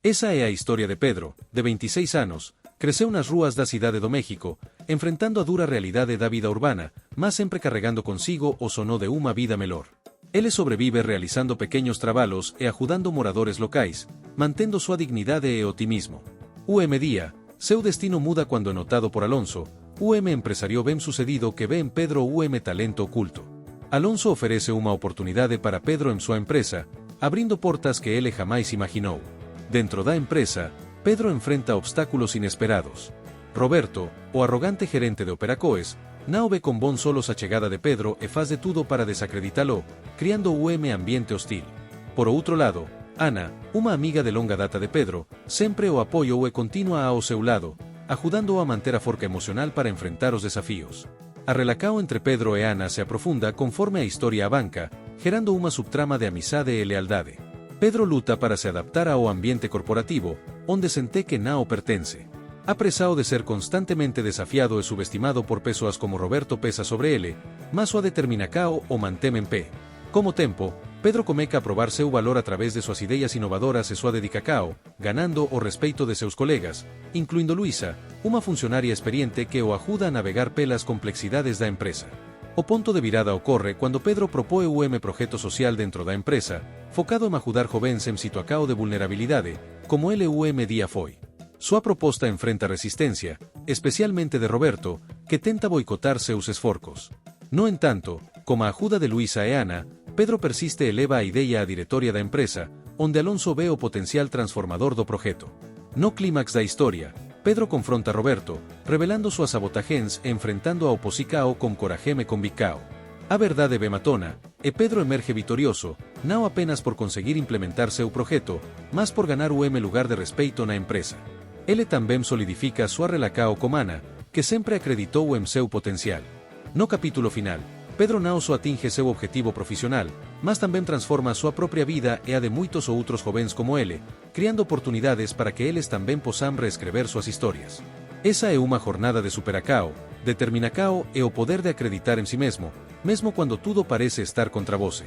Esa é a historia de Pedro, de 26 anos, creceu nas ruas da cidade do México, enfrentando a dura realidade da vida urbana, mas sempre carregando consigo o sono de uma vida melhor. Ele sobrevive realizando pequenos trabalhos e ajudando moradores locais, mantendo sua dignidade e otimismo. Día, seu destino muda quando é notado por Alonso, empresario bem sucedido que vê em Pedro talento oculto. Alonso oferece uma oportunidade para Pedro em sua empresa, abrindo portas que ele jamais imaginou. Dentro da empresa, Pedro enfrenta obstáculos inesperados. Roberto, o arrogante gerente de Operacoes, não ve com bons olhos a chegada de Pedro e faz de tudo para desacreditá-lo, criando ambiente hostil. Por outro lado, Ana, uma amiga de longa data de Pedro, sempre o apoiou e continua ao seu lado, ajudando-o a manter a forca emocional para enfrentar os desafios. A relação entre Pedro e Ana se aprofunda conforme a história avanca, gerando uma subtrama de amizade e lealdade. Pedro luta para se adaptar ao ambiente corporativo, onde sente que não pertence. Apresado de ser constantemente desafiado e subestimado por pessoas como Roberto pesa sobre ele, mas sua determinação o mantém em pé. Como tempo, Pedro começa a probar seu valor a través de suas ideias inovadoras e sua dedicação, ganando o respeito de seus colegas, incluindo Luisa, uma funcionária experiente que o ajuda a navegar pelas complexidades da empresa. O ponto de virada ocorre quando Pedro propõe projeto social dentro da empresa, focado em ajudar jovens em situação de vulnerabilidade, como ele día foi. Sua proposta enfrenta resistência, especialmente de Roberto, que tenta boicotar seus esforços. No entanto, com a ajuda de Luisa e Ana, Pedro persiste e leva a ideia à diretoria da empresa, onde Alonso vê o potencial transformador do projeto. No clímax da história, Pedro confronta a Roberto, revelando suas sabotagens e enfrentando a oposição com coragem e convicção. A verdade ve matona, e Pedro emerge vitorioso, não apenas por conseguir implementar seu projeto, mas por ganar lugar de respeito na empresa. Ele também solidifica sua relação com Ana, que sempre acreditou em seu potencial. No capítulo final, Pedro não só atinge seu objetivo profissional, mas também transforma sua própria vida e a de muitos outros jovens como ele, criando oportunidades para que eles também possam reescrever suas histórias. Essa é uma jornada de superação, determinação e o poder de acreditar em si mesmo quando tudo parece estar contra você.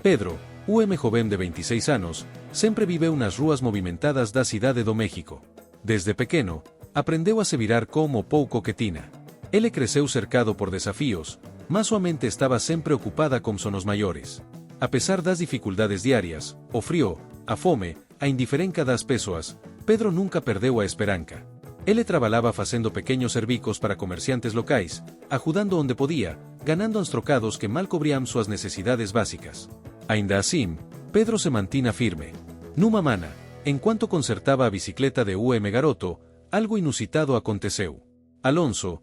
Pedro, jovem de 26 anos, sempre viveu nas ruas movimentadas da cidade do México. Desde pequeno, aprendeu a se virar como pouco que tinha. Ele cresceu cercado por desafios, mas sua mente estava sempre ocupada com sonos maiores. A pesar das dificuldades diárias, o frio, a fome, a indiferença das pessoas, Pedro nunca perdeu a esperança. Ele trabalhava fazendo pequenos servicos para comerciantes locais, ajudando onde podia, ganando uns trocados que mal cobriam suas necessidades básicas. Ainda assim, Pedro se mantinha firme. Numa mana, enquanto consertava a bicicleta de garoto, algo inusitado aconteceu. Alonso,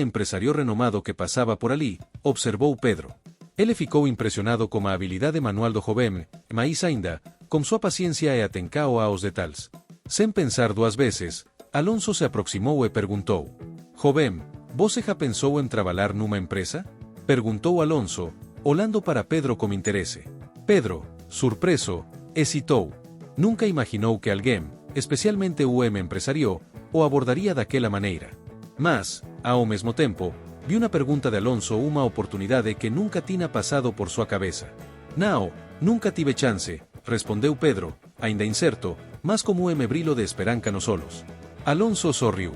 empresario renomado que passava por ali, observou Pedro. Ele ficou impressionado com a habilidade manual do jovem, mas ainda, com sua paciência e atenção aos detalhes. Sem pensar duas vezes, Alonso se aproximou e perguntou: "Jovem, você já pensou em trabalhar numa empresa?" Perguntou Alonso, olhando para Pedro com interesse. Pedro, surpreso, hesitou. Nunca imaginou que alguém, especialmente empresario, o abordaria daquela maneira. Mas, ao mesmo tempo, viu na pergunta de Alonso uma oportunidade que nunca tinha passado por sua cabeça. "Não, nunca tive chance", respondeu Pedro, ainda incerto, mas com brilho de esperança nos olhos. Alonso sorriu.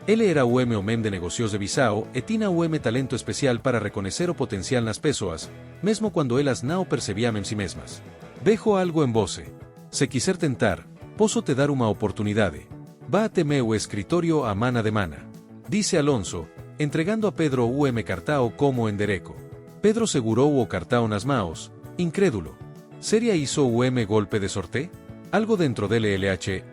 Ele era homem de negócios de Bissau e tinha talento especial para reconhecer o potencial nas pessoas, mesmo quando elas não percebiam em si mesmas. "Vejo algo em você. Se quiser tentar, posso te dar uma oportunidade. Vá até meu escritório a mana de mana", disse Alonso, entregando a Pedro cartão como endereço. Pedro segurou o cartão nas mãos, incrédulo. Seria isso golpe de sorte? Algo dentro dele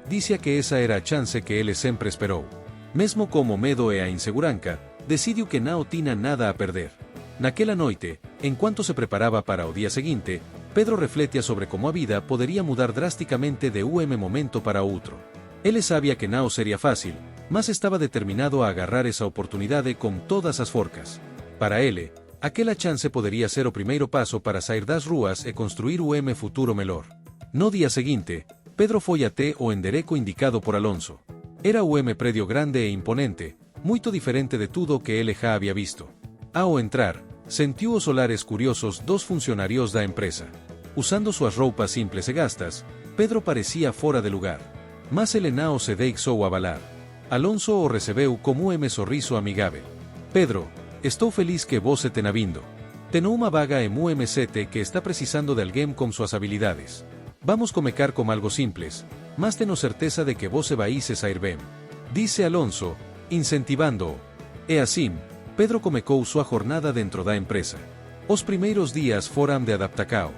dizia que essa era a chance que ele sempre esperou. Mesmo como medo e a insegurança, decidiu que não tinha nada a perder. Naquela noite, enquanto se preparava para o dia seguinte, Pedro refletia sobre como a vida poderia mudar drasticamente de momento para outro. Ele sabia que não seria fácil, mas estava determinado a agarrar essa oportunidade com todas as forças. Para ele, aquela chance poderia ser o primeiro passo para sair das ruas e construir futuro melhor. No dia seguinte, Pedro foi até o endereço indicado por Alonso. Era prédio grande e imponente, muito diferente de tudo o que ele já havia visto. Ao entrar, sentiu os olhares curiosos dos funcionários da empresa. Usando suas roupas simples e gastas, Pedro parecia fora de lugar. mas ele não se deixou abalar. Alonso o recebeu como sorriso amigável. Pedro, estou feliz que você tenha vindo. Tenho uma vaga em UM7 que está precisando de alguém com suas habilidades. Vamos começar com algo simples, mas tenho certeza de que você vai se sair bem. Disse Alonso, incentivando-o. E assim, Pedro começou sua jornada dentro da empresa. Os primeiros dias foram de adaptação.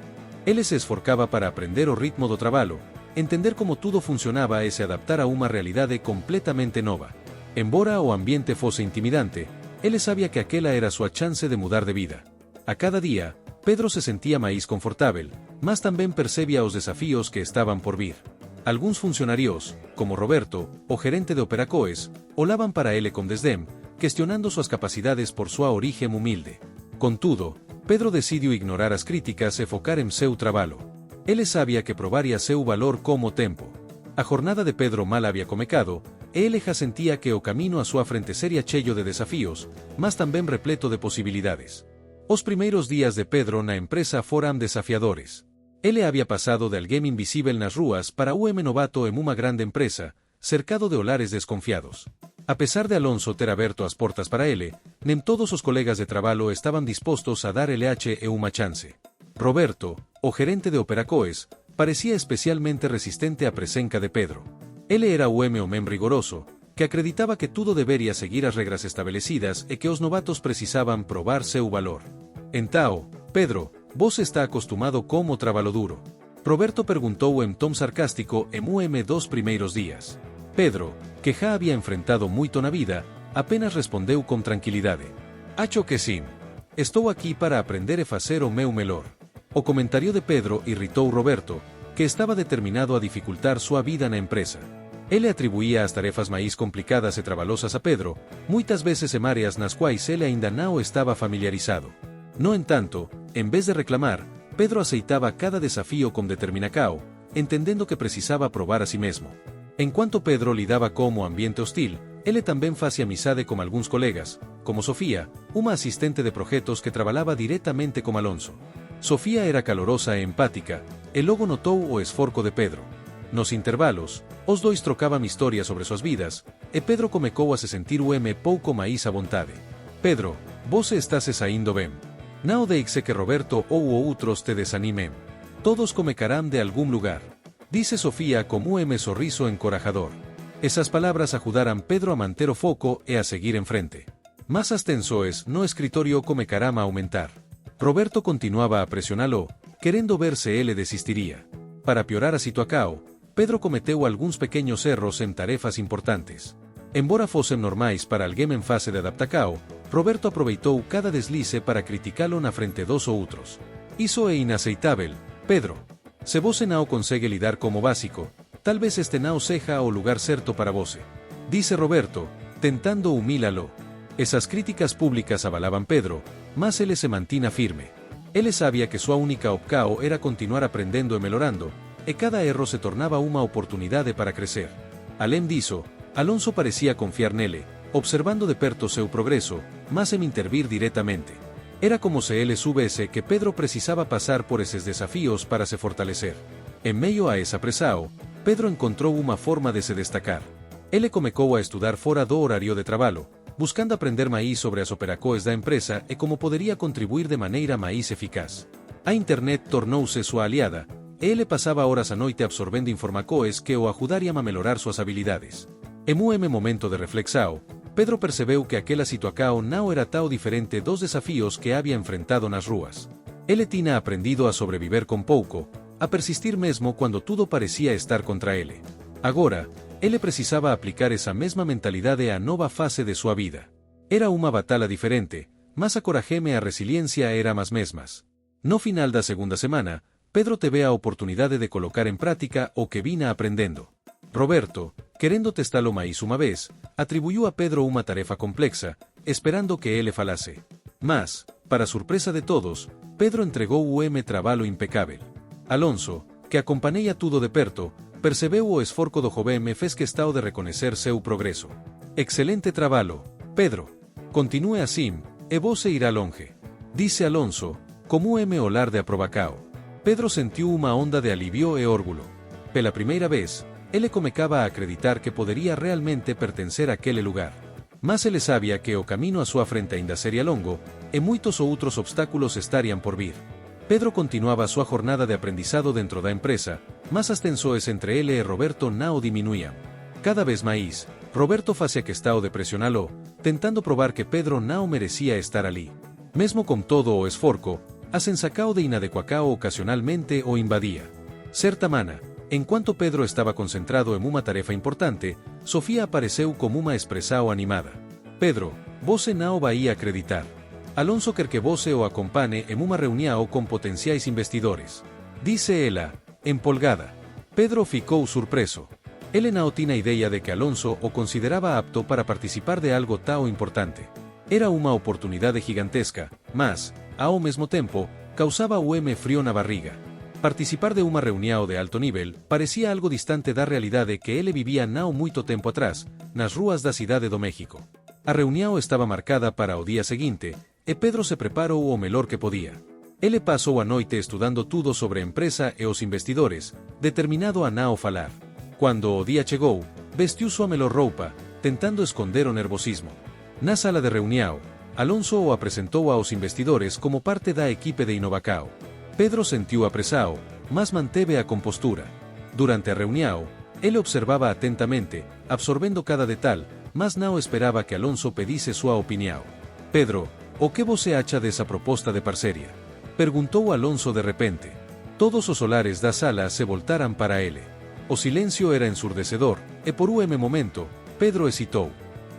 Ele se esforçava para aprender o ritmo do trabalho, entender como tudo funcionava e se adaptar a uma realidade completamente nova. Embora o ambiente fosse intimidante, ele sabia que aquela era sua chance de mudar de vida. A cada dia, Pedro se sentia mais confortável, mas também percebia os desafios que estavam por vir. Alguns funcionários, como Roberto, o gerente de Operacoes, olhavam para ele com desdém, questionando suas capacidades por sua origem humilde. Contudo, Pedro decidiu ignorar as críticas e focar em seu trabalho. Ele sabia que provaria seu valor como tempo. A jornada de Pedro mal havia começado, e ele já sentia que o caminho à sua frente seria cheio de desafios, mas também repleto de possibilidades. Os primeiros dias de Pedro na empresa foram desafiadores. Ele havia passado de alguém invisível nas ruas para novato em uma grande empresa, cercado de olhares desconfiados. Apesar de Alonso ter aberto as portas para ele, nem todos os colegas de trabalho estavam dispostos a dar LH uma chance. Roberto, o gerente de Operacoes, parecia especialmente resistente à presença de Pedro. Ele era o homem rigoroso, que acreditava que tudo deveria seguir as regras estabelecidas e que os novatos precisavam provar seu valor. Então, Pedro, você está acostumado como trabalho duro? Roberto perguntou em tom sarcástico em dos primeiros dias. Pedro, que já havia enfrentado muito na vida, apenas respondeu com tranquilidade. Acho que sim. Estou aqui para aprender e fazer o meu melhor. O comentário de Pedro irritou Roberto, que estava determinado a dificultar sua vida na empresa. Ele atribuía as tarefas mais complicadas e trabalhosas a Pedro, muitas vezes em áreas nas quais ele ainda não estava familiarizado. No entanto, em vez de reclamar, Pedro aceitava cada desafio com determinação, entendendo que precisava provar a si mesmo. Enquanto Pedro lidava com o ambiente hostil, ele também fazia amizade com alguns colegas, como Sofía, uma assistente de projetos que trabalhava diretamente com Alonso. Sofía era calorosa e empática, e logo notou o esforço de Pedro. Nos intervalos, os dois trocavam histórias sobre suas vidas, e Pedro começou a se sentir pouco mais à vontade. Pedro, você está se saindo bem. Não deixe que Roberto ou outros te desanimem. Todos começarão de algum lugar. Disse Sofía com sorriso encorajador. Essas palavras ajudaram Pedro a manter o foco e a seguir em frente. Mas as tensões no escritório começaram a aumentar. Roberto continuava a pressioná-lo, querendo ver se ele desistiria. Para piorar a situação, Pedro cometeu alguns pequenos erros em tarefas importantes. Embora fossem normais para alguém em fase de adaptação, Roberto aproveitou cada deslize para criticá-lo na frente dos outros. Isso é inaceitável, Pedro. Se você não consegue lidar como básico, talvez este não seja o lugar certo para você. Disse Roberto, tentando humilhá-lo. Essas críticas públicas abalavam Pedro, mas ele se mantinha firme. Ele sabia que sua única opção era continuar aprendendo e melhorando, e cada erro se tornava uma oportunidade para crescer. Além disso, Alonso parecia confiar nele, observando de perto seu progresso, mas sem intervir diretamente. Era como se ele soubesse que Pedro precisava passar por esses desafios para se fortalecer. Em meio a essa pressão, Pedro encontrou uma forma de se destacar. Ele começou a estudar fora do horário de trabalho, buscando aprender mais sobre as operações da empresa e como poderia contribuir de maneira mais eficaz. A internet tornou-se sua aliada, e ele passava horas à noite absorvendo informações que o ajudariam a melhorar suas habilidades. Em momento de reflexão, Pedro percebeu que aquela situação não era tão diferente dos desafios que havia enfrentado nas ruas. Ele tinha aprendido a sobreviver com pouco, a persistir mesmo quando tudo parecia estar contra ele. Agora, ele precisava aplicar essa mesma mentalidade à nova fase de sua vida. Era uma batalha diferente, mas a coragem e a resiliência eram as mesmas. No final da segunda semana, Pedro teve a oportunidade de colocar em prática o que vinha aprendendo. Roberto, querendo testá-lo mais uma vez, atribuiu a Pedro uma tarefa complexa, esperando que ele falasse. Mas, para surpresa de todos, Pedro entregou o trabalho impecável. Alonso, que acompanhava tudo de perto, percebeu o esforço do jovem e fez questão de reconhecer seu progresso. Excelente trabalho, Pedro. Continue assim, e você irá longe. Disse Alonso, como olhar de aprovação. Pedro sentiu uma onda de alívio e orgulho. Pela primeira vez, Ele comecaba a acreditar que poderia realmente pertencer àquele lugar. Mas ele sabia que o caminho à sua frente ainda seria longo, e muitos outros obstáculos estariam por vir. Pedro continuava sua jornada de aprendizado dentro da empresa, mas as tensões entre ele e Roberto não diminuíam. Cada vez mais, Roberto fazia questão de pressioná-lo, tentando provar que Pedro não merecia estar ali. Mesmo com todo o esforço, a sensação de inadequação ocasionalmente o invadia. Certa mana, enquanto Pedro estava concentrado em uma tarefa importante, Sofia apareceu como uma expressão animada. Pedro, você não vai acreditar. Alonso quer que você o acompanhe em uma reunião com potenciais investidores. Disse ela, empolgada. Pedro ficou surpreso. Ele não tinha ideia de que Alonso o considerava apto para participar de algo tão importante. Era uma oportunidade gigantesca, mas, ao mesmo tempo, causava frio na barriga. Participar de uma reunião de alto nível parecia algo distante da realidade que ele vivia não muito tempo atrás, nas ruas da Cidade do México. A reunião estava marcada para o dia seguinte, e Pedro se preparou o melhor que podia. Ele passou a noite estudando tudo sobre a empresa e os investidores, determinado a não falar. Quando o dia chegou, vestiu sua melhor roupa, tentando esconder o nervosismo. Na sala de reunião, Alonso o apresentou aos investidores como parte da equipe de Inovacao. Pedro sentiu a pressão, mas manteve a compostura. Durante a reunião, ele observava atentamente, absorvendo cada detalhe, mas não esperava que Alonso pedisse sua opinião. Pedro, o que você acha dessa proposta de parceria? Perguntou Alonso de repente. Todos os olhares da sala se voltaram para ele. O silêncio era ensurdecedor, e por um momento, Pedro hesitou.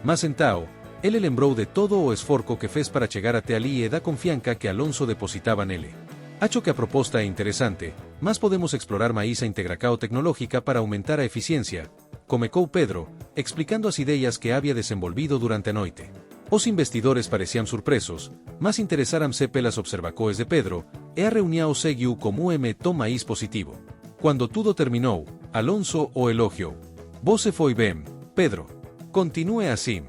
Mas então, ele lembrou de todo o esforço que fez para chegar até ali e da confiança que Alonso depositava nele. Acho que a proposta é interessante, mas podemos explorar mais a integração tecnológica para aumentar a eficiencia, comecou Pedro, explicando as ideias que havia desenvolvido durante a noite. Os investidores pareciam surpresos, mas interessaram-se pelas observações de Pedro, e a reunião seguiu como tom mais positivo. Quando tudo terminou, Alonso o elogiou. Você foi bem, Pedro. Continue assim.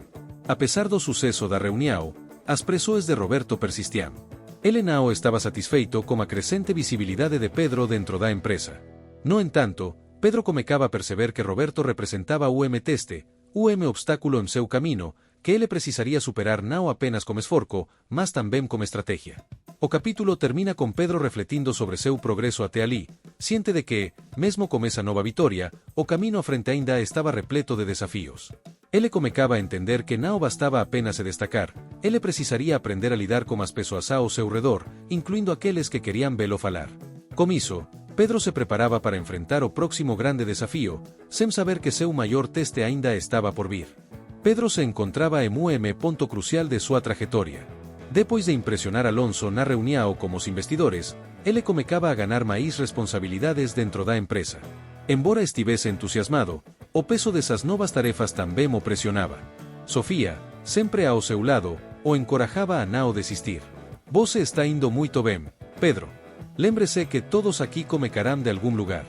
Apesar do sucesso da reunião, as pressões de Roberto persistiam. Ele não estava satisfeito com a crescente visibilidade de Pedro dentro da empresa. No entanto, Pedro comecava a perceber que Roberto representava teste, obstáculo em seu caminho, que ele precisaria superar não apenas com esforço, mas também com estratégia. O capítulo termina com Pedro refletindo sobre seu progresso até ali, ciente de que, mesmo com essa nova vitória, o caminho à frente ainda estava repleto de desafios. Ele comecava a entender que não bastava apenas se destacar, ele precisaria aprender a lidar com as pessoas ao seu redor, incluindo aqueles que queriam vê-lo falar. Com isso, Pedro se preparava para enfrentar o próximo grande desafio, sem saber que seu maior teste ainda estava por vir. Pedro se encontrava em ponto crucial de sua trajetória. Depois de impressionar Alonso na reunião com os investidores, ele comecava a ganhar mais responsabilidades dentro da empresa. Embora estivesse entusiasmado, o peso dessas novas tarefas também o pressionava. Sofia, sempre ao seu lado, o encorajava a não desistir. Você está indo muito bem, Pedro. Lembre-se que todos aqui comecarão de algum lugar.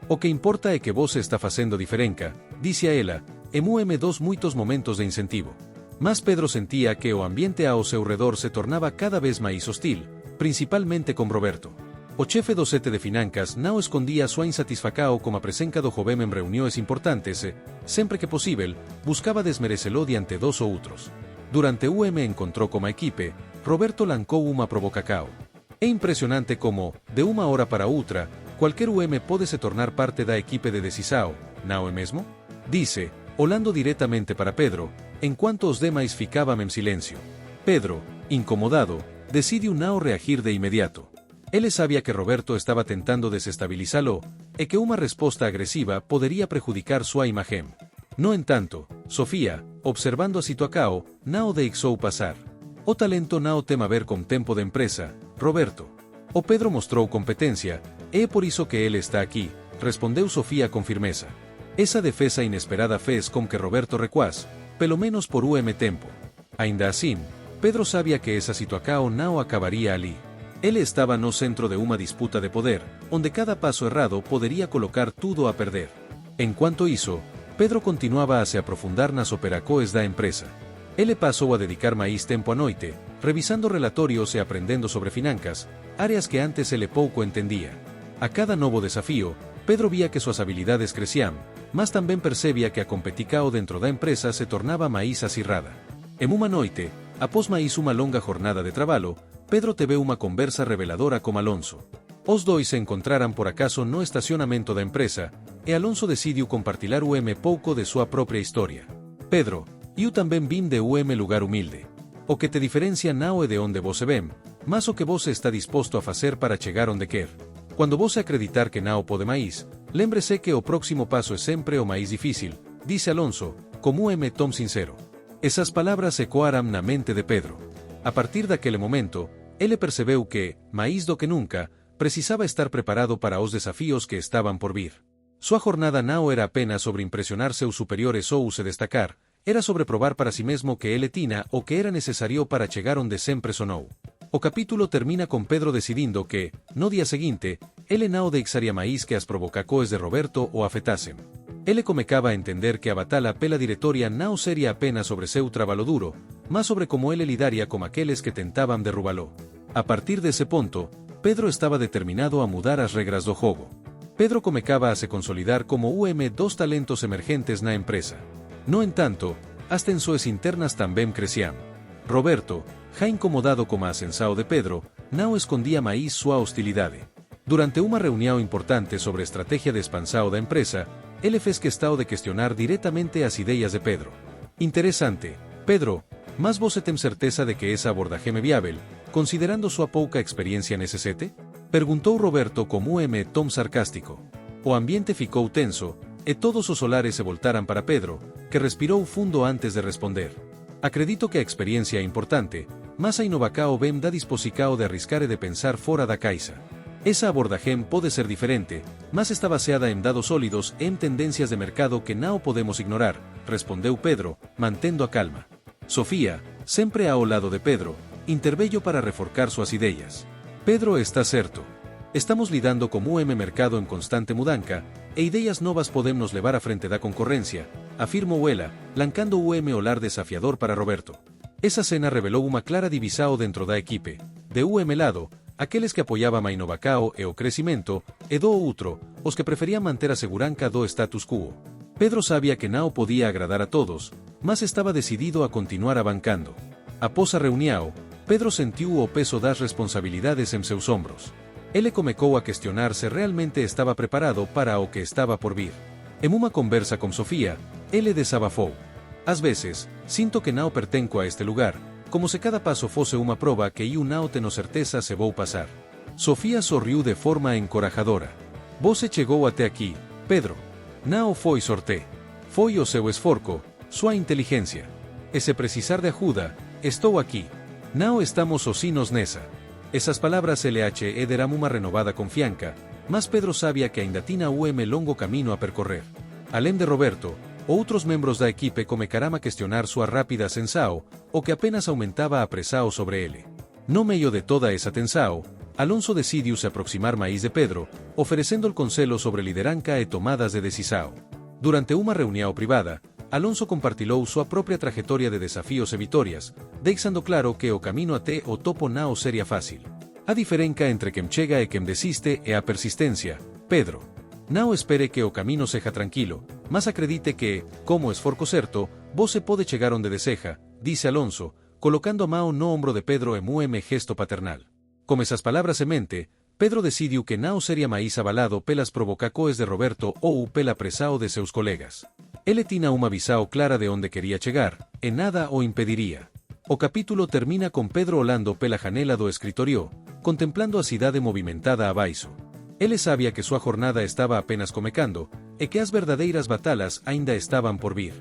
O que importa é que você está fazendo diferença, disse a ela, e dos muitos momentos de incentivo. Mas Pedro sentia que o ambiente ao seu redor se tornava cada vez mais hostil, principalmente com Roberto. O chefe do sete de finanças não escondia sua insatisfação com a presença do jovem em reuniões importantes e, sempre que possível, buscava desmerecê-lo diante dos outros. Durante o encontrou com a equipe, Roberto lancou uma provocação. É impressionante como, de uma hora para outra, qualquer pode se tornar parte da equipe de decisão, não é mesmo? Disse, olhando diretamente para Pedro, enquanto os demais ficavam em silêncio. Pedro, incomodado, decidiu não reagir de imediato. Ele sabia que Roberto estava tentando desestabilizá-lo, e que uma resposta agressiva poderia prejudicar sua imagem. No entanto, Sofia, observando a situação, não o deixou passar. O talento não tem a ver com tempo de empresa, Roberto. O Pedro mostrou competência, e é por isso que ele está aqui, respondeu Sofia com firmeza. Essa defesa inesperada fez com que Roberto recuasse, pelo menos por tempo. Ainda assim, Pedro sabia que essa situação não acabaria ali. Ele estava no centro de uma disputa de poder, onde cada passo errado poderia colocar tudo a perder. Enquanto isso, Pedro continuava a se aprofundar nas operações da empresa. Ele passou a dedicar mais tempo à noite, revisando relatórios e aprendendo sobre finanças, áreas que antes ele pouco entendia. A cada novo desafio, Pedro via que suas habilidades cresciam, mas também percebia que a competição dentro da empresa se tornava mais acirrada. Em uma noite, após mais uma longa jornada de trabalho, Pedro teve uma conversa reveladora com Alonso. Os dois se encontraram por acaso no estacionamento da empresa, e Alonso decidiu compartilhar pouco de sua própria história. Pedro, eu também vim de lugar humilde. O que te diferencia não é de onde você vem, mas o que você está disposto a fazer para chegar onde quer. Quando você acreditar que não pode mais, lembre-se que o próximo passo é sempre o mais difícil, disse Alonso, com tom sincero. Essas palavras ecoaram na mente de Pedro. A partir daquele momento, ele percebeu que, mais do que nunca, precisava estar preparado para os desafios que estavam por vir. Sua jornada não era apenas sobre impressionar seus superiores ou se destacar, era sobre provar para si mesmo que ele tinha o que era necessário para chegar onde sempre sonou. O capítulo termina com Pedro decidindo que, no dia seguinte, ele não deixaria mais que as provocações de Roberto o afetassem. Ele começava a entender que a batalha pela diretoria não seria apenas sobre seu trabalho duro, mas sobre como ele lidaria com aqueles que tentavam derrubá-lo. A partir desse ponto, Pedro estava determinado a mudar as regras do jogo. Pedro começava a se consolidar como dos talentos emergentes na empresa. No entanto, as tensões internas também cresciam. Roberto, já incomodado com a ascensão de Pedro, não escondia mais sua hostilidade. Durante uma reunião importante sobre a estratégia de expansão da empresa, ele fez questão de questionar diretamente as ideias de Pedro. Interessante, Pedro, mas você tem certeza de que essa abordagem é viável, considerando sua pouca experiência nesse sete? Perguntou Roberto com tom sarcástico. O ambiente ficou tenso, e todos os olhares se voltaram para Pedro, que respirou fundo antes de responder. Acredito que a experiência é importante, mas a inovação vem da disposição de arriscar e de pensar fora da caixa. Essa abordagem pode ser diferente, mas está baseada em dados sólidos e em tendências de mercado que não podemos ignorar, respondeu Pedro, mantendo a calma. Sofía, sempre ao lado de Pedro, interveio para reforçar suas ideias. Pedro está certo. Estamos lidando com mercado em constante mudança, e ideias novas podem nos levar à frente da concorrência, afirmou ela, lancando olhar desafiador para Roberto. Essa cena revelou uma clara divisão dentro da equipe. De lado, aqueles que apoiavam a inovação e o crescimento, e do outro, os que preferiam manter a segurança do status quo. Pedro sabia que não podia agradar a todos, mas estava decidido a continuar avancando. Após a reunião, Pedro sentiu o peso das responsabilidades em seus ombros. Ele começou a questionar se realmente estava preparado para o que estava por vir. Em uma conversa com Sofía, ele desabafou. Às vezes, sinto que não pertenço a este lugar, como se cada passo fosse uma prova que eu não tenho certeza se vou passar. Sofía sorriu de forma encorajadora. Você chegou até aqui, Pedro. Não foi sorte. Foi o seu esforço, sua inteligência. E se precisar de ajuda, estou aqui. Não estamos sozinhos nessa. Essas palavras LH deram uma renovada confiança, mas Pedro sabia que ainda tinha longo caminho a percorrer. Além de Roberto, outros membros da equipe começaram a questionar sua rápida ascensão, o que apenas aumentava a pressão sobre ele. No meio de toda essa tensão, Alonso decidiu se aproximar mais de Pedro, oferecendo o conselho sobre liderança e tomadas de decisão. Durante uma reunião privada, Alonso compartilhou sua própria trajetória de desafios e vitórias, deixando claro que o caminho até o topo não seria fácil. A diferença entre quem chega e quem desiste é a persistência, Pedro. Não espere que o caminho seja tranquilo, mas acredite que, como esforço certo, você pode chegar onde deseja, disse Alonso, colocando a mão no ombro de Pedro em gesto paternal. Com essas palavras em mente, Pedro decidiu que não seria mais abalado pelas provocações de Roberto ou pela pressão de seus colegas. Ele tinha uma visão clara de onde queria chegar, e nada o impediria. O capítulo termina com Pedro olhando pela janela do escritório, contemplando a cidade movimentada abaixo. Ele sabia que sua jornada estava apenas começando, e que as verdadeiras batalhas ainda estavam por vir.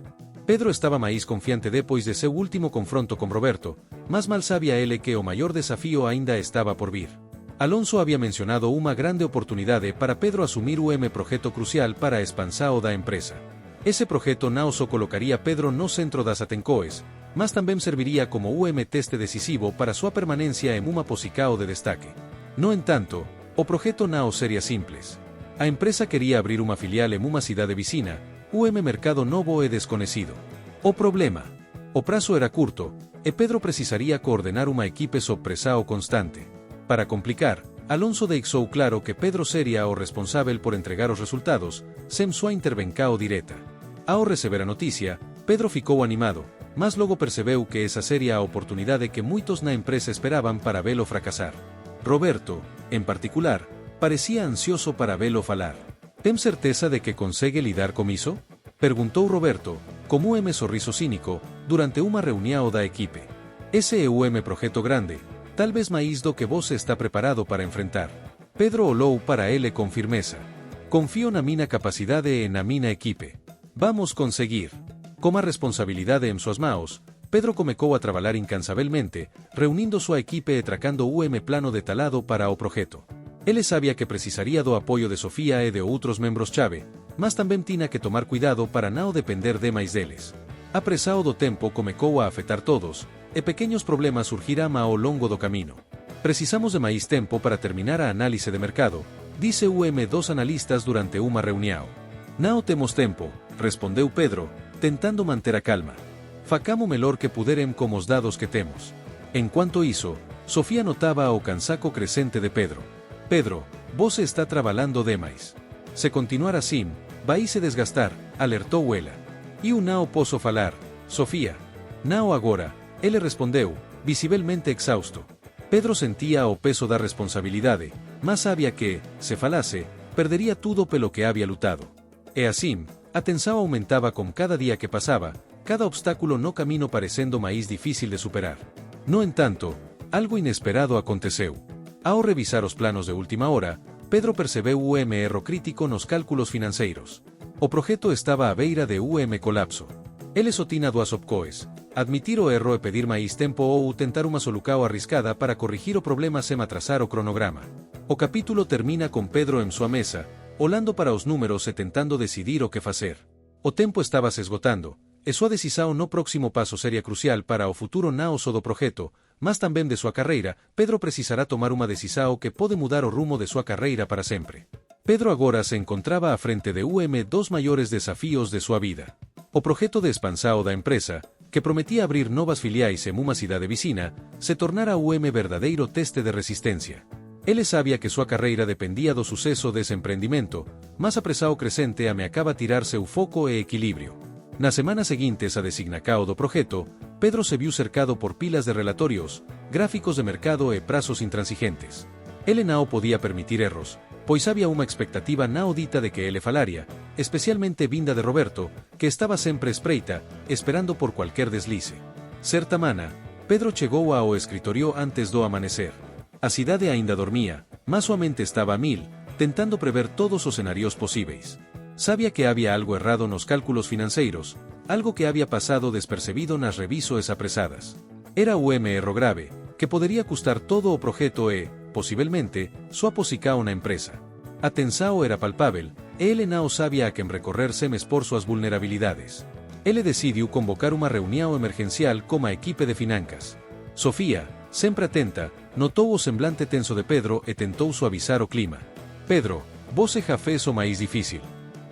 Pedro estava mais confiante depois de seu último confronto com Roberto, mas mal sabia ele que o maior desafio ainda estava por vir. Alonso havia mencionado uma grande oportunidade para Pedro assumir o projeto crucial para a expansão da empresa. Esse projeto não só colocaria Pedro no centro das atenções, mas também serviria como teste decisivo para sua permanência em uma posição de destaque. No entanto, o projeto não seria simples. A empresa queria abrir uma filial em uma cidade vizinha, mercado novo e desconhecido. O problema: o prazo era curto, e Pedro precisaria coordenar uma equipe sob pressão constante. Para complicar, Alonso deixou claro que Pedro seria o responsável por entregar os resultados, sem sua intervenção direta. Ao receber a notícia, Pedro ficou animado, mas logo percebeu que essa seria a oportunidade que muitos na empresa esperavam para vê-lo fracassar. Roberto, em particular, parecia ansioso para vê-lo falar. Tem certeza de que consegue lidar com isso? Perguntou Roberto, com sorriso cínico, durante uma reunião da equipe. Esse é o projeto grande, talvez mais do que você está preparado para enfrentar. Pedro olhou para ele com firmeza. Confio na minha capacidade e na minha equipe. Vamos conseguir. Com a responsabilidade em suas mãos, Pedro comecou a trabalhar incansavelmente, reunindo sua equipe e tracando plano detalhado para o projeto. Ele sabia que precisaria do apoio de Sofia e de outros membros-chave, mas também tinha que tomar cuidado para não depender demais deles. Apressado do tempo comecou a afetar todos, e pequenos problemas surgirão ao longo do caminho. Precisamos de mais tempo para terminar a análise de mercado, disse dos analistas durante uma reunião. Não temos tempo, respondeu Pedro, tentando manter a calma. Facamos melhor que puderem com os dados que temos. Enquanto isso, Sofia notava o cansaço crescente de Pedro. Pedro, você está trabalhando demais. Se continuar assim, vai se desgastar, alertou ela. Eu não posso falar, Sofia. Não agora, ele respondeu, visivelmente exausto. Pedro sentia o peso da responsabilidade, mas sabia que, se falasse, perderia tudo pelo que havia lutado. E assim, a tensão aumentava com cada dia que passava, cada obstáculo no caminho parecendo mais difícil de superar. No entanto, algo inesperado aconteceu. Ao revisar os planos de última hora, Pedro percebeu erro crítico nos cálculos financeiros. O projeto estava à beira de colapso. Ele só tinha duas opções: admitir o erro e pedir mais tempo ou tentar uma solução arriscada para corrigir o problema sem atrasar o cronograma. O capítulo termina com Pedro em sua mesa, olhando para os números e tentando decidir o que fazer. O tempo estava se esgotando, e sua decisão no próximo passo seria crucial para o futuro não só do projeto, mas também de sua carreira. Pedro precisará tomar uma decisão que pode mudar o rumo de sua carreira para sempre. Pedro agora se encontrava à frente de dos maiores desafios de sua vida. O projeto de expansão da empresa, que prometia abrir novas filiais em uma cidade vizinha, se tornara verdadeiro teste de resistência. Ele sabia que sua carreira dependia do sucesso desse empreendimento, mas a pressão crescente ameaçava tirar seu foco e equilíbrio. Nas semanas seguintes a designação do projeto, Pedro se viu cercado por pilas de relatórios, gráficos de mercado e prazos intransigentes. Ele não podia permitir erros, pois havia uma expectativa não dita de que ele falaria, especialmente vinda de Roberto, que estava sempre espreita, esperando por qualquer deslize. Certa manhã, Pedro chegou ao escritório antes do amanhecer. A cidade ainda dormia, mas sua mente estava a mil, tentando prever todos os cenários possíveis. Sabia que havia algo errado nos cálculos financeiros, algo que havia passado despercebido nas revisões apresadas. Era erro grave, que poderia custar todo o projeto e, possivelmente, sua posição na empresa. A tensão era palpável, e ele não sabia a quem recorrer sem expor suas vulnerabilidades. Ele decidiu convocar uma reunião emergencial com a equipe de finanças. Sofia, sempre atenta, notou o semblante tenso de Pedro e tentou suavizar o clima. Pedro, você já fez o mais difícil.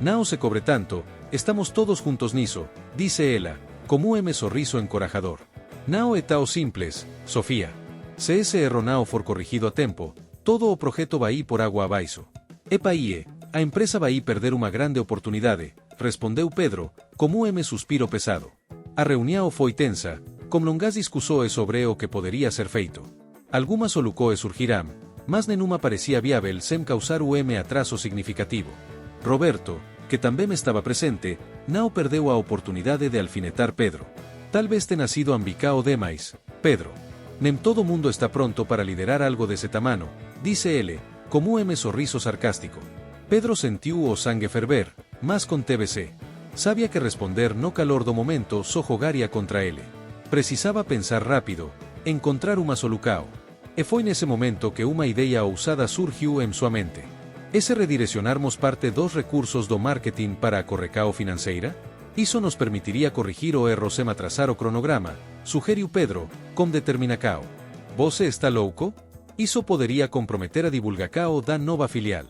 Não se cobre tanto, estamos todos juntos nisso, disse ela, com sorriso encorajador. Não é tão simples, Sofia. Se esse erro não for corrigido a tempo, todo o projeto vai por água abaixo. Epaie, a empresa vai perder uma grande oportunidade, respondeu Pedro, com suspiro pesado. A reunião foi tensa, com longas discussões sobre o que poderia ser feito. Algumas soluções surgirão, mas nenhuma parecia viável sem causar atraso significativo. Roberto, que também estava presente, não perdeu a oportunidade de alfinetar Pedro. Talvez tenha sido ambicado demais, Pedro. Nem todo mundo está pronto para liderar algo desse tamanho, disse ele, com sorriso sarcástico. Pedro sentiu o sangue ferver, mas conteve-se. Sabia que responder no calor do momento só jogaria contra ele. Precisava pensar rápido, encontrar uma solução. E foi nesse momento que uma ideia ousada surgiu em sua mente. E se redirecionarmos parte dos recursos do marketing para a correção financeira? Isso nos permitiria corrigir o erro sem atrasar o cronograma, sugeriu Pedro, com determinação. Você está louco? Isso poderia comprometer a divulgação da nova filial.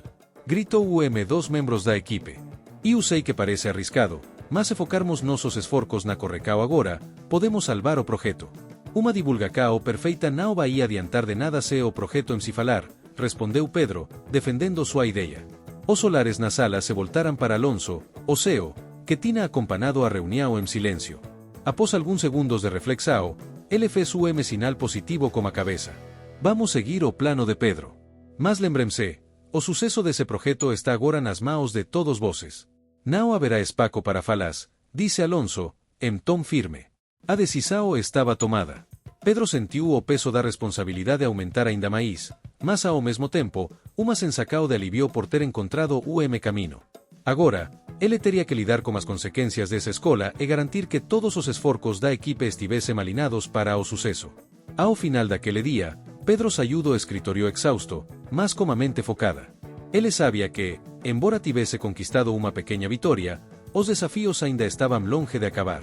Gritou dos membros da equipe. Eu sei que parece arriscado, mas se focarmos nossos esforços na correção agora, podemos salvar o projeto. Uma divulgação perfeita não vai adiantar de nada se o projeto em si falar, respondeu Pedro, defendendo sua ideia. Os olhares na sala se voltaram para Alonso, o CEO, que tinha acompanhado a reunião em silêncio. Após alguns segundos de reflexão, ele fez sinal positivo com a cabeça. Vamos seguir o plano de Pedro. Mas lembrem-se, o sucesso desse projeto está agora nas mãos de todos vocês. Não haverá espaço para falas, disse Alonso, em tom firme. A decisão estava tomada. Pedro sentiu o peso da responsabilidade aumentar ainda mais, mas ao mesmo tempo, uma sensação de alivio por ter encontrado o caminho. Agora, ele teria que lidar com as consequências dessa escola e garantir que todos os esforços da equipe estivessem alinhados para o sucesso. Ao final daquele dia, Pedro saiu do escritório exausto, mas com a mente focada. Ele sabia que, embora tivesse conquistado uma pequena vitória, os desafios ainda estavam longe de acabar.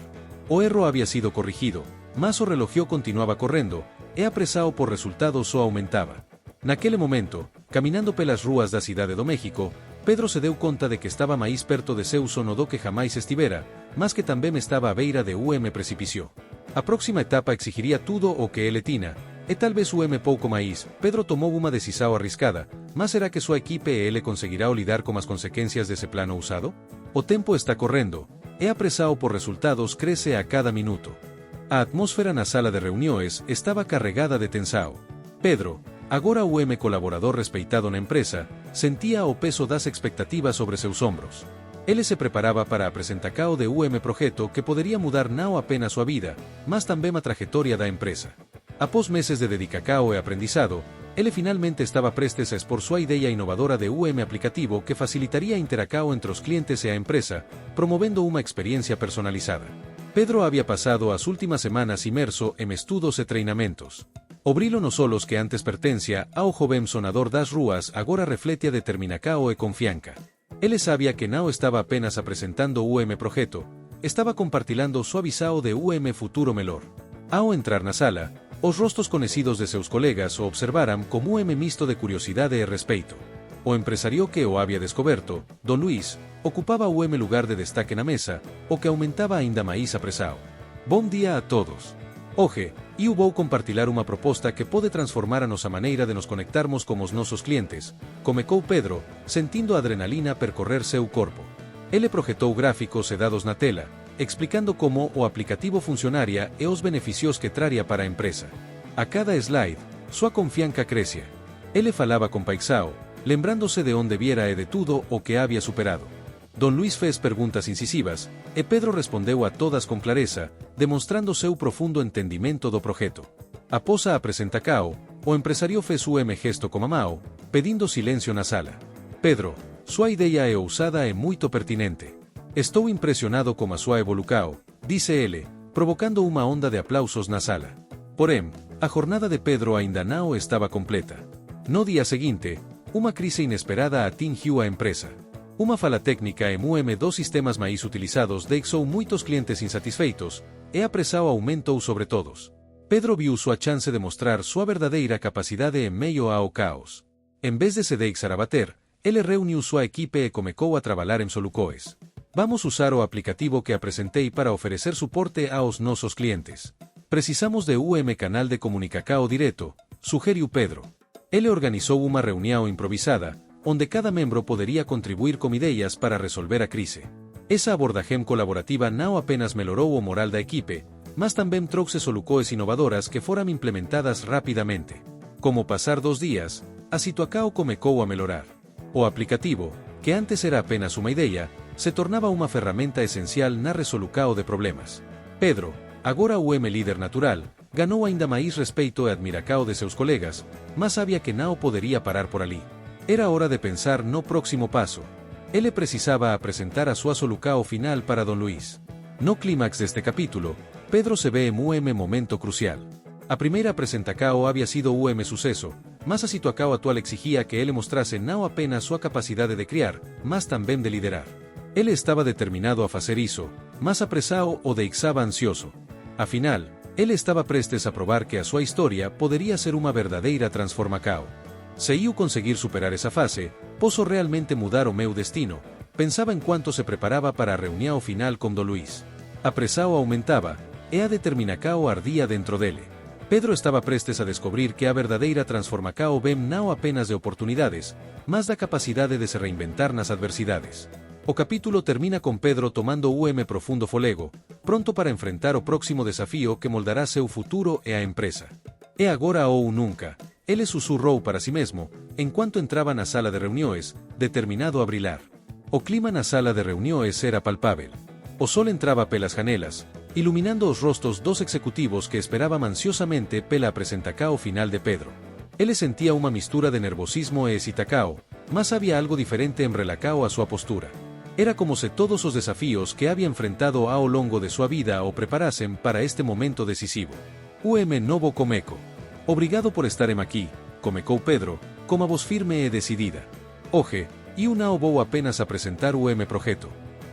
O erro havia sido corrigido, mas o relógio continuava correndo, e a pressão por resultados só aumentava. Naquele momento, caminhando pelas ruas da Cidade do México, Pedro se deu conta de que estava mais perto de seu sono do que jamais estivera, mas que também estava à beira de precipício. A próxima etapa exigiria tudo o que ele tinha, e talvez pouco mais. Pedro tomou uma decisão arriscada, mas será que sua equipe e ele conseguirão lidar com as consequências desse plano usado? O tempo está correndo, e a pressão por resultados cresce a cada minuto. A atmósfera na sala de reuniões estava carregada de tensão. Pedro, agora o colaborador respeitado na empresa, sentia o peso das expectativas sobre seus ombros. Ele se preparava para apresentar o de projeto que poderia mudar não apenas sua vida, mas também a trajetória da empresa. Após meses de dedicação e aprendizado, ele finalmente estava prestes a expor sua ideia inovadora de aplicativo que facilitaria a interação entre os clientes e a empresa, promovendo uma experiência personalizada. Pedro havia passado as últimas semanas imerso em estudos e treinamentos. O brilho nos olhos que antes pertencia ao jovem sonador das ruas agora reflete a determinação e confiança. Ele sabia que não estava apenas apresentando o projeto, estava compartilhando sua visão de futuro melhor. Ao entrar na sala, os rostos conhecidos de seus colegas o observaram como misto de curiosidade e respeito. O empresário que o havia descoberto, Don Luis, ocupava o lugar de destaque na mesa, o que aumentava ainda mais a pressão. Bom dia a todos. Hoje, eu vou compartilhar uma proposta que pode transformar a nossa maneira de nos conectarmos com os nossos clientes, comecou Pedro, sentindo a adrenalina percorrer seu corpo. Ele projetou gráficos e dados na tela, explicando como o aplicativo funcionaria e os benefícios que traria para a empresa. A cada slide, sua confiança crescia. Ele falava com paixão, lembrando-se de onde viera e de tudo o que havia superado. Don Luis fez perguntas incisivas, e Pedro respondeu a todas com clareza, demonstrando seu profundo entendimento do projeto. Após a apresentação, o empresário fez gesto com a mão, pedindo silêncio na sala. Pedro, sua ideia é ousada e muito pertinente. Estou impressionado com a sua evolução, disse ele, provocando uma onda de aplausos na sala. Porém, a jornada de Pedro ainda não estava completa. No dia seguinte, uma crise inesperada atingiu a empresa. Uma fala técnica em dos sistemas mais utilizados deixou muitos clientes insatisfeitos, e a pressão aumentou sobre todos. Pedro viu sua chance de mostrar sua verdadeira capacidade em meio ao caos. Em vez de se deixar abater, ele reuniu sua equipe e começou a trabalhar em soluções. Vamos usar o aplicativo que apresentei para oferecer suporte aos nossos clientes. Precisamos de canal de comunicação direto, sugeriu Pedro. Ele organizou uma reunião improvisada, onde cada membro poderia contribuir com ideias para resolver a crise. Essa abordagem colaborativa não apenas melhorou o moral da equipe, mas também trouxe soluções inovadoras que foram implementadas rapidamente. Como passar 2 dias, a situação começou a melhorar. O aplicativo, que antes era apenas uma ideia, se tornava uma ferramenta essencial na resolução de problemas. Pedro, agora o líder natural, ganhou ainda mais respeito e admiração de seus colegas, mas sabia que não poderia parar por ali. Era hora de pensar no próximo passo. Ele precisava apresentar a sua solução final para Don Luis. No clímax deste capítulo, Pedro se vê em momento crucial. A primeira apresentação havia sido sucesso, mas a situação atual exigia que ele mostrasse não apenas sua capacidade de criar, mas também de liderar. Ele estava determinado a fazer isso, mas a pressão o deixava ansioso. Afinal, ele estava prestes a provar que a sua história poderia ser uma verdadeira transformação. Se eu conseguir superar essa fase, posso realmente mudar o meu destino, pensava enquanto se preparava para a reunião final com Don Luis. A pressão aumentava, e a determinação ardia dentro dele. Pedro estaba prestes a descobrir que a verdadeira transformacao vem não apenas de oportunidades, mas da capacidade de se reinventar nas adversidades. O capítulo termina com Pedro tomando profundo folego, pronto para enfrentar o próximo desafío que moldará seu futuro e a empresa. É agora ou nunca, ele sussurrou para si mesmo, enquanto entraba na sala de reuniões, determinado a brilhar. O clima na sala de reuniões era palpável. O sol entraba pelas janelas, iluminando os rostos dos executivos que esperaban ansiosamente pela apresentacao final de Pedro. Ele sentia uma mistura de nervosismo e excitacao, mas havia algo diferente en relacao a sua postura. Era como se todos os desafíos que había enfrentado ao longo de sua vida o preparasen para este momento decisivo. Novo comeco. Obrigado por estarem aqui, comecou Pedro, com a voz firme e decidida. Hoje, eu não vou apenas apresentar o projeto.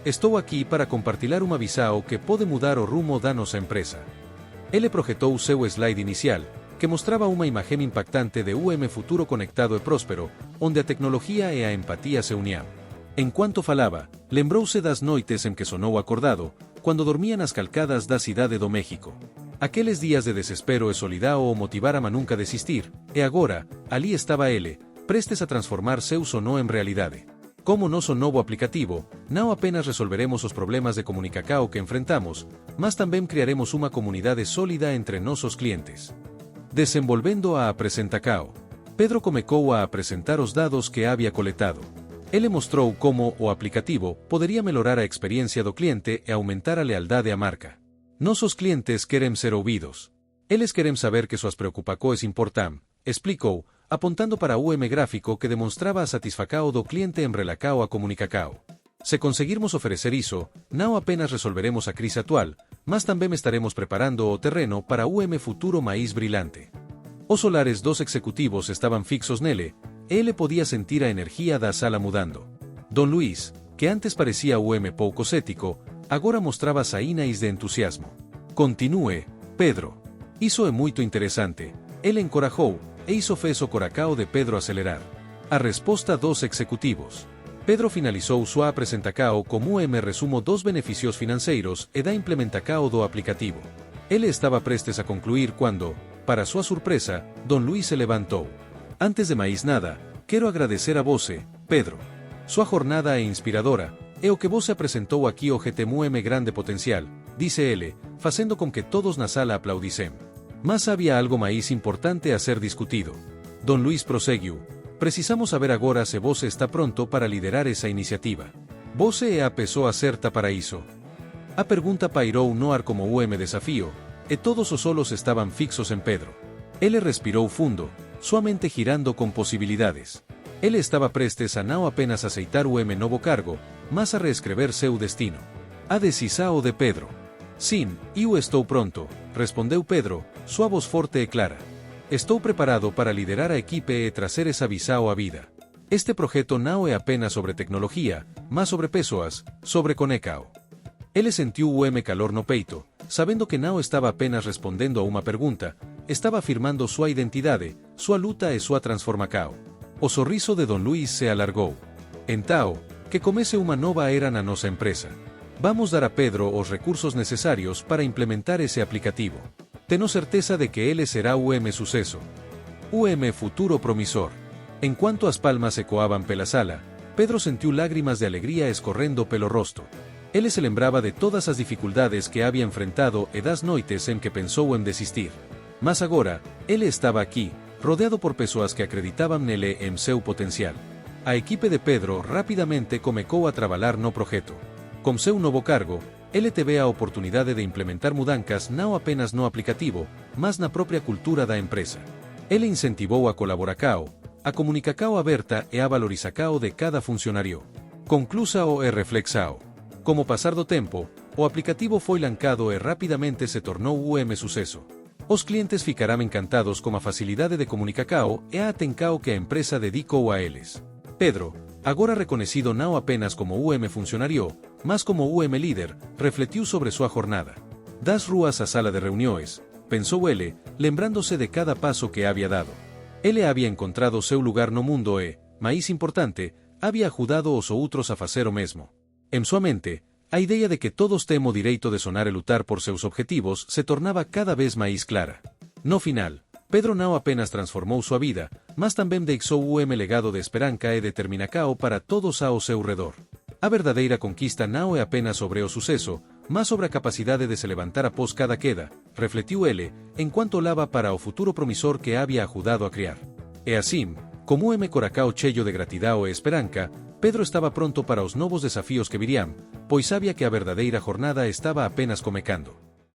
Estou aqui para compartilhar uma visão que pode mudar o rumo da nossa empresa. Ele projetou seu slide inicial, que mostrava uma imagem impactante de futuro conectado e próspero, onde a tecnologia e a empatia se uniam. Enquanto falaba, lembrouse das noites en que sonou acordado, quando dormía nas calcadas da cidade do México. Aqueles días de desespero e solidão o motivaram a nunca desistir, e agora, ali estaba ele, prestes a transformar seu sonho en realidade. Como nosso novo aplicativo, não apenas resolveremos os problemas de comunicacao que enfrentamos, mas também criaremos uma comunidade sólida entre nossos clientes. Desenvolvendo a Apresentacao. Pedro comecou a apresentar os dados que havia coletado. Ele mostrou como o aplicativo poderia melhorar a experiência do cliente e aumentar a lealdade à marca. Nossos clientes querem ser ouvidos. Eles querem saber que suas preocupações importam, explicou, apontando para o gráfico que demonstrava a satisfacao do cliente en relacao a comunicacao. Se conseguirmos oferecer isso, não apenas resolveremos a crise atual, mas também estaremos preparando o terreno para o futuro mais brilhante. Os olares dos executivos estaban fixos nele, e ele podía sentir a energía da sala mudando. Don Luís, que antes parecía pouco cético, agora mostraba saínas de entusiasmo. Continúe, Pedro. Iso é muito interesante. Ele encorajou, e iso fez o coracao de Pedro acelerar. A resposta dos executivos. Pedro finalizou sua apresentacao como resumo dos beneficios financeiros e da implementacao do aplicativo. Ele estava prestes a concluir quando, para sua surpresa, Don Luís se levantou. Antes de mais nada, quero agradecer a você, Pedro. Sua jornada é inspiradora, e o que você apresentou aqui hoje tem grande potencial, disse ele, fazendo com que todos na sala aplaudissem. Mas havia algo mais importante a ser discutido. Don Luís prosseguiu. Precisamos saber agora se você está pronto para liderar essa iniciativa. Você é a pessoa certa para isso. A pergunta pairou no ar como desafio, e todos os olhos estavam fixos em Pedro. Ele respirou fundo, sua mente girando com possibilidades. Ele estava prestes a não apenas aceitar o novo cargo, mas a reescrever seu destino. A decisão de Pedro. Sim, eu estou pronto, respondeu Pedro, sua voz forte e clara. Estou preparado para liderar a equipe e trazer essa visão à vida. Este projeto não é apenas sobre tecnologia, mas sobre pessoas, sobre conecao. Ele sentiu o calor no peito, sabendo que não estava apenas respondendo a uma pergunta, estava afirmando sua identidade, sua luta e sua transformacao. O sorriso de Don Luís se alargou. Então, que comece uma nova era na nossa empresa. Vamos dar a Pedro os recursos necessários para implementar esse aplicativo. Tenho certeza de que ele será o sucesso. O futuro promissor. Enquanto as palmas ecoavam pela sala, Pedro sentiu lágrimas de alegria escorrendo pelo rosto. Ele se lembrava de todas as dificuldades que havia enfrentado e das noites em que pensou em desistir. Mas agora, ele estava aqui, rodeado por pessoas que acreditavam nele em seu potencial. A equipe de Pedro rapidamente comecou a trabalhar no projeto. Com seu novo cargo, ele teve a oportunidade de implementar mudanças não apenas no aplicativo, mas na própria cultura da empresa. Ele incentivou a colaboracao, a comunicacao aberta e a valorizacao de cada funcionário. Conclusao e reflexao. Como passar do tempo, o aplicativo foi lancado e rapidamente se tornou o sucesso. Os clientes ficarão encantados com a facilidade de comunicacao e a atencao que a empresa dedicou a eles. Pedro, agora reconhecido não apenas como funcionário, mas como líder, refletiu sobre sua jornada. Das ruas à sala de reuniões, pensou ele, lembrando-se de cada passo que havia dado. Ele havia encontrado seu lugar no mundo e, mais importante, havia ajudado os outros a fazer o mesmo. Em sua mente, a ideia de que todos temos direito de sonar e lutar por seus objetivos se tornava cada vez mais clara. No final, Pedro não apenas transformou sua vida, mas também deixou legado de esperança e determinação para todos ao seu redor. A verdadeira conquista não é apenas sobre o sucesso, mas sobre a capacidade de se levantar após cada queda, refletiu ele, enquanto olhava para o futuro promissor que havia ajudado a criar. E assim, como coração cheio de gratidão e esperança, Pedro estava pronto para os novos desafios que viriam, pois sabia que a verdadeira jornada estava apenas começando.